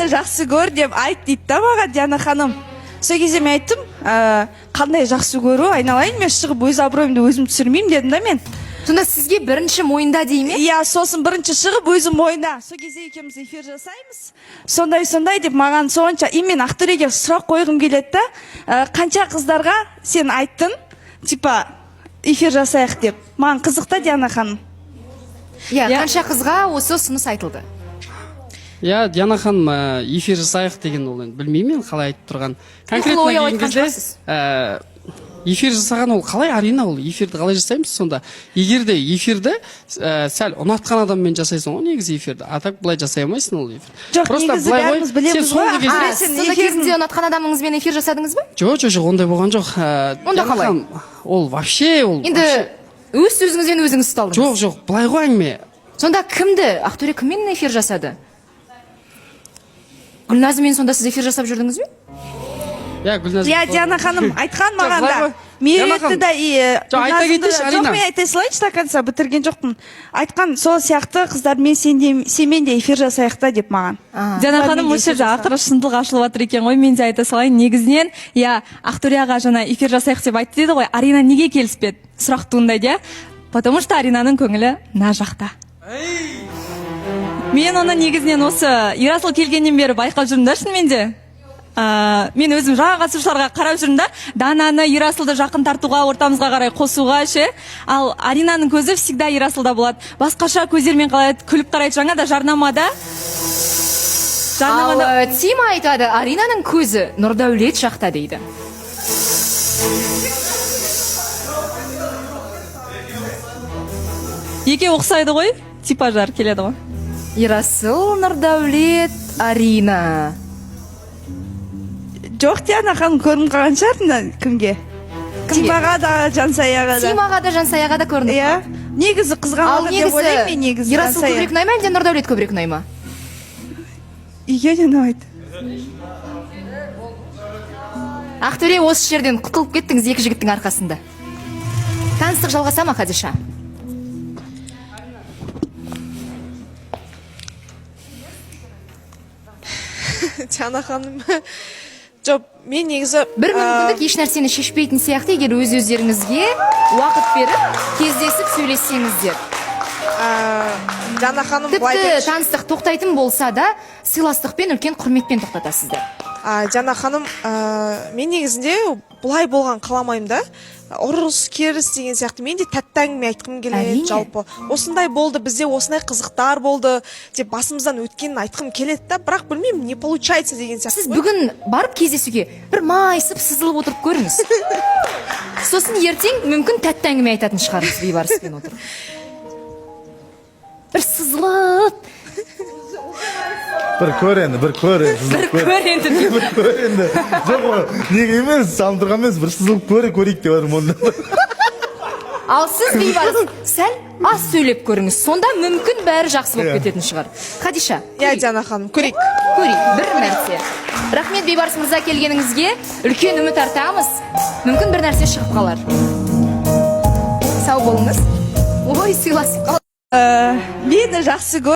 мені жақсы көр деп айт дейді да маған Диана ханым. Сол кезде мен айттым, қандай жақсы көру, айналайын, мен шығып өз абыройымды өзім түсірмеймін дедім да мен. Сонда сізге бірінші мойында дей ме? Иә, сосын бірінші шығып өзім мойында. Сол кезде екеуміз эфир жасаймыз. Сондай деп маған сонша, мен Ақтөреге сұрақ қойғым келеді да, қанша қыздарға сен айттың, типа эфир жасайық деп. Маған қызықта Диана ханым. Иә, қанша қызға осы ұсыныс айтылды? Иә, Диана ханым, эфир жасайық деген ол енді білмеймін қалай айтып тұрған. Конкретно келген кезде эфир жасаған ол қалай, Арина, ол эфирді қалай жасаймыз сонда? Егер де эфирді сәл ұнатқан адаммен жасайсың ғой негізі эфирді, а так былай жасай алмайсың ол эфир. Жоқ, негізі бәріміз білеміз ғой. Сонда кезінде ұнатқан адамыңызбен эфир жасадыңыз ба? Жоқ, ондай болған жоқ. Онда қалай? Ол вообще, ол... Енді өз сөзіңізбен өзіңіз ұсталдыңыз? Жоқ, былай ғой әңгіме. Сонда кімді? Ақтөре кіммен эфир жасады? Гүлназымен сонда сіз эфир жасап жүрдіңіз бе? Иә, Диана ханым айтқан маған да. Меретті да айта кетейінші, Арина. Жоқ, мен айта салайыншы до конца, бітірген жоқпын. Айтқан сол сияқты қыздармен сенмен де эфир жасайық та деп маған. Диана ханым осы жерде ақыры шындық ашылып жатыр екен ғой. Мен де айта салайын, негізінен иә Ақтөре аға жаңа эфир жасайық деп айтты деді ғой. Арина неге келіспеді? Сұрақ туындайды, потому что Аринаның көңілі мына жақта. Мен оны негізінен осы Ерасыл келгеннен бері байқап жүрмін да шынымен де. Мен өзім жаңа қатысушыларға қарап жүрмін да, Дананы, Ерасылды жақын тартуға, ортамызға қарай қосуға ше. Ал Аринаның көзі всегда Ерасылда болады. Басқаша көздермен қалайды, күліп қарайды. Жаңа да жарнамада. Ал Тима айтады, Аринаның көзі Нұрдәулет жақта дейді. Еке ұқсайды ғой, типажар келеді ғой. Ерасыл, Нұрдәулет, Арина. Жоқ, Диана ханым көрініп қалған шығар кімге? Тимаға да, Жансаяға да. Тимаға да, Жансаяға да көрініп. Иә. Негізі қызғанады деп ойлаймын мен негізі. Ерасыл көбірек ұнай ма, әлде Нұрдәулет көбірек ұнай ма? Екеуі де ұнайды. Ақтөре, осы жерден құтылып кеттіңіз екі жігіттің арқасында. Таныстық жалғаса ма, Хадиша? Диана ханым, жоқ, мен негізі бір мүмкіндік еш нәрсені шешпейтін сияқты, егер өз-өздеріңізге уақыт беріп, кездесіп сөйлессеңіздер. Диана ханым тіпті таныстық тоқтайтын болса да, сыйластықпен, үлкен құрметпен тоқтатасыздар. Диана ханым, мен негізінде бұлай болған қаламайым да. Ұрыс керіс деген сияқты мен де тәтті әңгіме айтқым келеді жалпы. Осындай болды, бізде осындай қызықтар болды деп басымыздан өткенін айтқым келеді да, бірақ білмеймін, не получается деген сияқты. Сіз бүгін барып кездесуге бір майысып, сызылып отырып көріңіз. Сосын ертең мүмкін тәтті әңгіме айтатын шығарыңыз бейбарыспен отырып. Бір сызылып. Бір көр енді. Жоқ, неге емес, салындырған емес, бір сызылып көрейік деп арым онда. Ал сіз бейбарыс, сәл аз сөйлеп көріңіз, сонда мүмкін бәрі жақсы болып кететін шығар. Хадиша. Иә, Диана ханым, көрейік. Бір нәрсе. Рахмет бейбарыс мырза келгеніңізге, үлкен үміт артамыз. Мүмкін бір нәрсе шығып қалар. Сау болыңыз. Ой, сыйласып қал. Мені жақсы көр.